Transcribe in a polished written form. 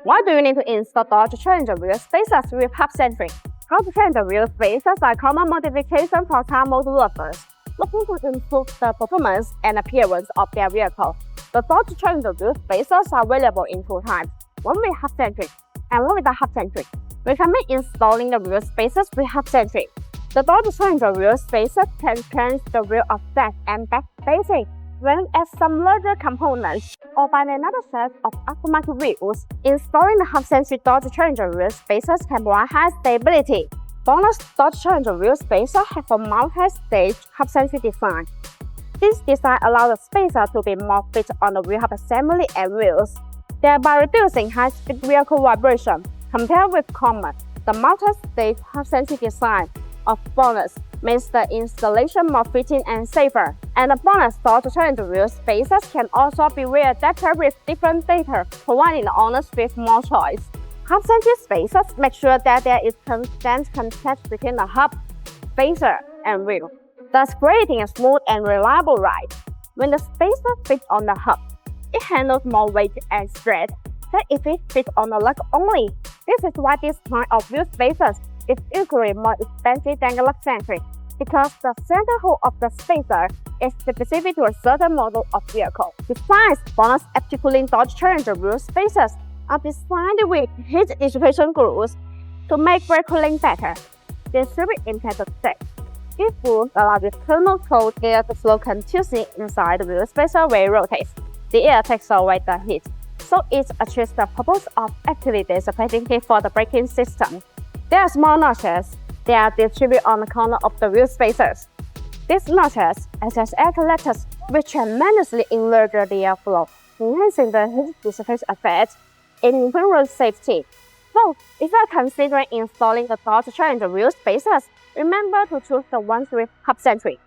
Why do you need to install door to change the wheel spacers with Hub-Centric? How to change the wheel spacers are common modifications for car model lovers looking to improve the performance and appearance of their vehicle. The door to change the wheel spacers are available in two types, one with Hub-Centric and one without Hub-Centric. Recommend installing the wheel spacers with Hub-Centric. The door to change the wheel spacers can change the wheel offset and back spacing when at some larger components or by another set of aftermarket wheels. Installing the Hub-Centric door to change the wheel spacers can provide high stability. Bonus door to change the wheel spacer have a multi-stage Hub-Centric design. This design allows the spacer to be more fit on the wheel hub assembly and wheels, thereby reducing high-speed vehicle vibration. Compared with common, the multi-stage Hub-Centric design of Bonus makes the installation more fitting and safer. And the Bonus door to change the wheel spacers can also be readapted with different data, providing the owners with more choice. Hub-Centric spacers make sure that there is constant contact between the hub, spacer, and wheel, thus creating a smooth and reliable ride. When the spacer fits on the hub, it handles more weight and stress than if it fits on the lug only. This is why this kind of wheel spacers is usually more expensive than the lug-centric, because the center hole of the spacer is specific to a certain model of vehicle. Besides, Bonus active cooling door to change the wheel spacers are designed with heat dissipation grooves to make brake cooling better. They serve impact the stack. These grooves allow the thermal cold air to flow continuously inside the wheel spacer when it rotates. The air takes away the heat, so it achieves the purpose of actively dissipating heat for the braking system. There are small notches that are distributed on the corner of the wheel spacers. These notches act as air collectors, which tremendously enlarge the airflow, enhancing the heat dissipation effect and improving road safety. So, if you are considering installing the door to change the wheel spacers, remember to choose the ones with Hub-Centric.